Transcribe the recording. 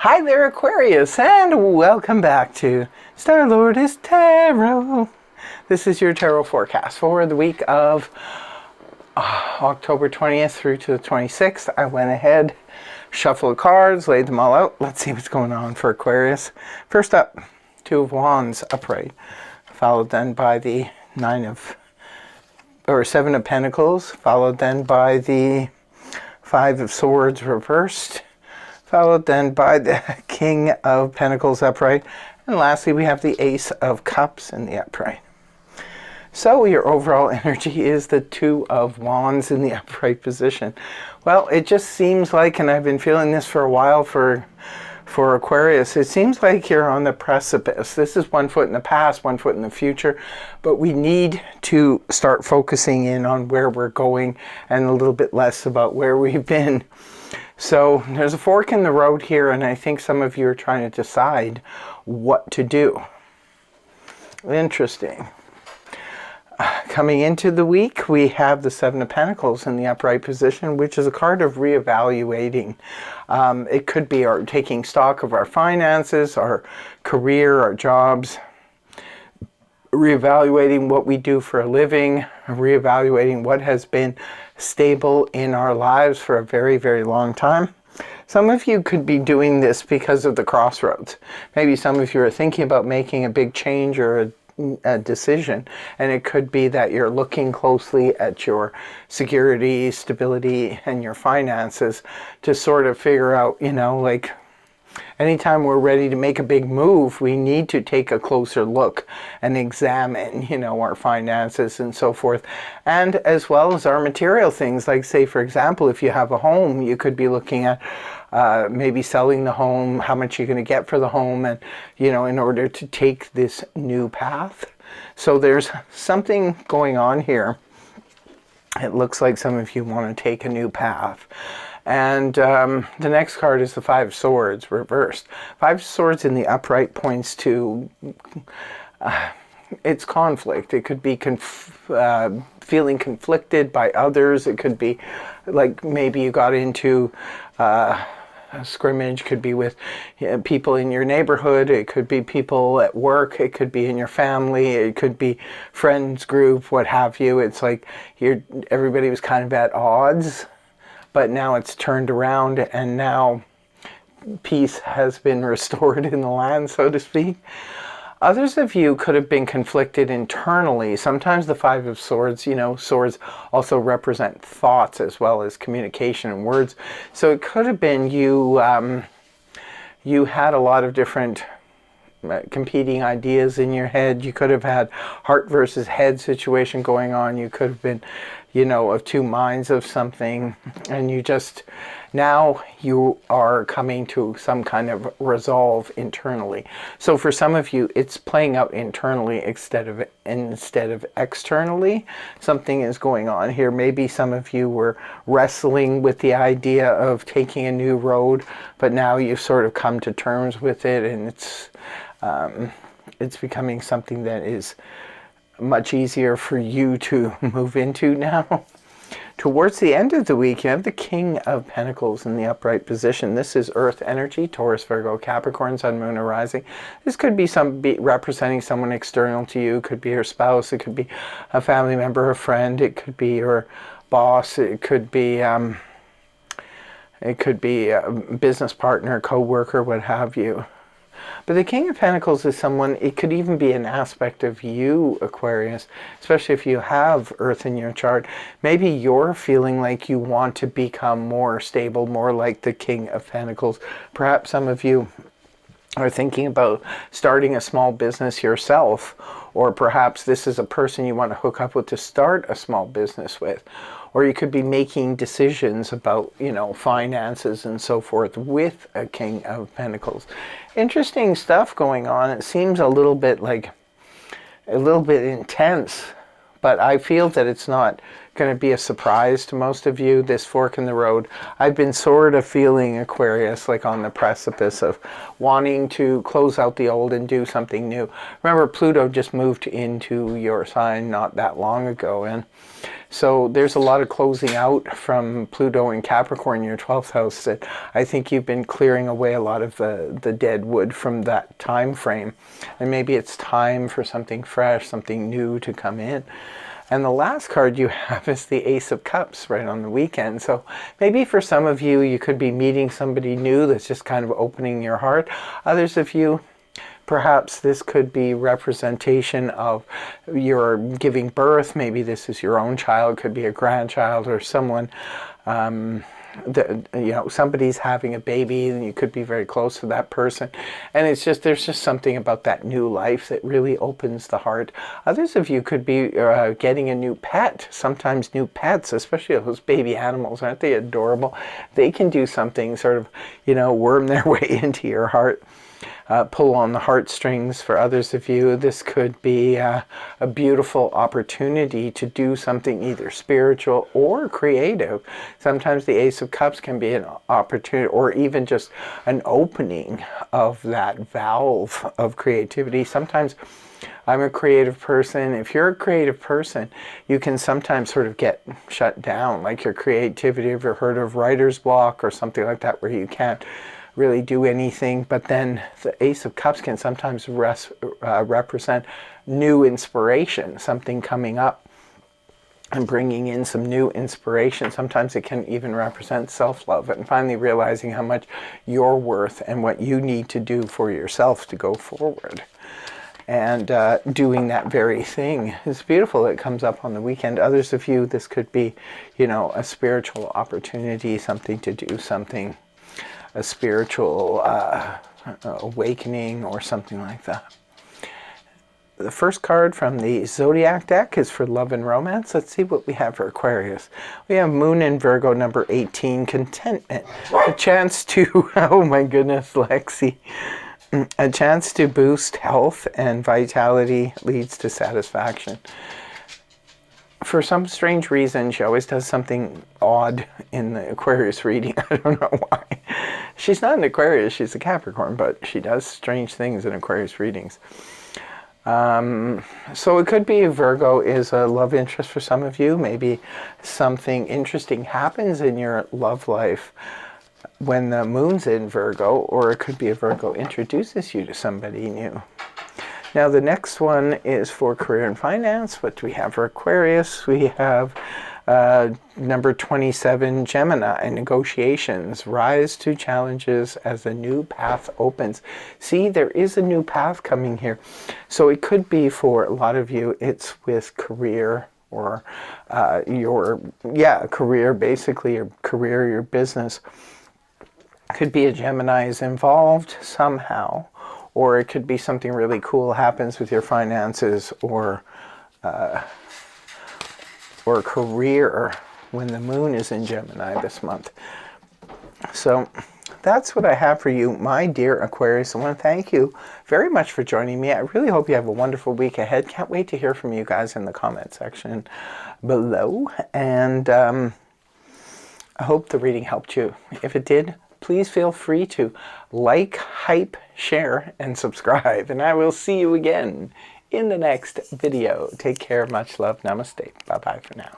Hi there, Aquarius, and welcome back to Star-Lord is Tarot. This is your tarot forecast for the week of October 20th through to the 26th. I went ahead, shuffled cards, laid them all out. Let's see what's going on for Aquarius. First up, Two of Wands upright, followed then by the Seven of Pentacles, followed then by the Five of Swords reversed, followed then by the King of Pentacles upright, and lastly we have the Ace of Cups in the upright. So your overall energy is the Two of Wands in the upright position. Well, it just seems like, and I've been feeling this for a while for Aquarius, it seems like you're on the precipice. This is one foot in the past, one foot in the future, but we need to start focusing in on where we're going and a little bit less about where we've been. So there's a fork in the road here, and I think some of you are trying to decide what to do. Interesting. Coming into the week, we have the Seven of Pentacles in the upright position, which is a card of reevaluating. It could be our taking stock of our finances, our career, our jobs, reevaluating what we do for a living, reevaluating what has been stable in our lives for a very, very long time. Some of you could be doing this because of the crossroads. Maybe some of you are thinking about making a big change or a decision, and it could be that you're looking closely at your security, stability, and your finances to sort of figure out, like, anytime we're ready to make a big move, we need to take a closer look and examine, our finances and so forth. And as well as our material things, like, say, for example, if you have a home, you could be looking at maybe selling the home, how much you're going to get for the home, and, in order to take this new path. So there's something going on here. It looks like some of you want to take a new path. And the next card is the Five of Swords reversed. Five of Swords in the upright points to it's conflict. It could be feeling conflicted by others. It could be like maybe you got into a scrimmage. Could be with people in your neighborhood. It could be people at work. It could be in your family. It could be friends group, what have you. It's like everybody was kind of at odds. But now it's turned around, and now peace has been restored in the land, so to speak. Others of you could have been conflicted internally. Sometimes the Five of Swords, swords also represent thoughts as well as communication and words. So it could have been you had a lot of different competing ideas in your head. You could have had heart versus head situation going on. You could have been, of two minds of something, and now you are coming to some kind of resolve internally. So for some of you, it's playing out internally instead of externally. Something is going on here. Maybe some of you were wrestling with the idea of taking a new road, but now you've sort of come to terms with it, and it's becoming something that is much easier for you to move into now. Towards the end of the week, you have the King of Pentacles in the upright position. This is Earth energy, Taurus, Virgo, Capricorn, Sun, Moon, or Rising. This could be representing someone external to you. It could be your spouse. It could be a family member, a friend. It could be your boss. It could be a business partner, co-worker, what have you. But the King of Pentacles is someone, it could even be an aspect of you, Aquarius, especially if you have Earth in your chart. Maybe you're feeling like you want to become more stable, more like the King of Pentacles. Perhaps some of you are thinking about starting a small business yourself, or perhaps this is a person you want to hook up with to start a small business with. Or you could be making decisions about, finances and so forth with a King of Pentacles. Interesting stuff going on. It seems a little bit intense, but I feel that it's not going to be a surprise to most of you, this fork in the road. I've been sort of feeling, Aquarius, like on the precipice of wanting to close out the old and do something new. Remember, Pluto just moved into your sign not that long ago, and so there's a lot of closing out from Pluto in Capricorn, your 12th house, that I think you've been clearing away a lot of the dead wood from that time frame. And maybe it's time for something fresh, something new to come in. And the last card you have is the Ace of Cups right on the weekend. So maybe for some of you, you could be meeting somebody new that's just kind of opening your heart. Others of you, perhaps this could be representation of your giving birth. Maybe this is your own child, could be a grandchild or someone, somebody's having a baby and you could be very close to that person. And it's just, there's just something about that new life that really opens the heart. Others of you could be getting a new pet. Sometimes new pets, especially those baby animals, aren't they adorable? They can do something sort of, worm their way into your heart. Pull on the heartstrings. For others of you, this could be a beautiful opportunity to do something either spiritual or creative. Sometimes the Ace of Cups can be an opportunity or even just an opening of that valve of creativity. Sometimes I'm a creative person. If you're a creative person, you can sometimes sort of get shut down, like your creativity. Have you heard of writer's block or something like that, where you can't really do anything? But then the Ace of Cups can sometimes represent new inspiration, something coming up and bringing in some new inspiration. Sometimes it can even represent self-love and finally realizing how much you're worth and what you need to do for yourself to go forward. And doing that very thing is beautiful. It comes up on the weekend. Others of you, this could be, a spiritual opportunity, something to do, something, a spiritual awakening or something like that. The first card from the Zodiac deck is for love and romance. Let's see what we have for Aquarius. We have Moon in Virgo, number 18, contentment. A chance to, oh my goodness, Lexi. A chance to boost health and vitality leads to satisfaction. For some strange reason, she always does something odd in the Aquarius reading. I don't know why. She's not an Aquarius, she's a Capricorn, but she does strange things in Aquarius readings. So it could be Virgo is a love interest for some of you. Maybe something interesting happens in your love life when the moon's in Virgo, or it could be a Virgo introduces you to somebody new. Now the next one is for career and finance. What do we have for Aquarius? We have number 27, Gemini, and negotiations. Rise to challenges as a new path opens. See, there is a new path coming here. So it could be for a lot of you, it's with career or career, basically your career, your business. Could be a Gemini is involved somehow. Or it could be something really cool happens with your finances or career when the moon is in Gemini this month. So that's what I have for you, my dear Aquarius. I want to thank you very much for joining me. I really hope you have a wonderful week ahead. Can't wait to hear from you guys in the comment section below. And I hope the reading helped you. If it did, please feel free to like, hype, share, and subscribe. And I will see you again in the next video. Take care. Much love. Namaste. Bye-bye for now.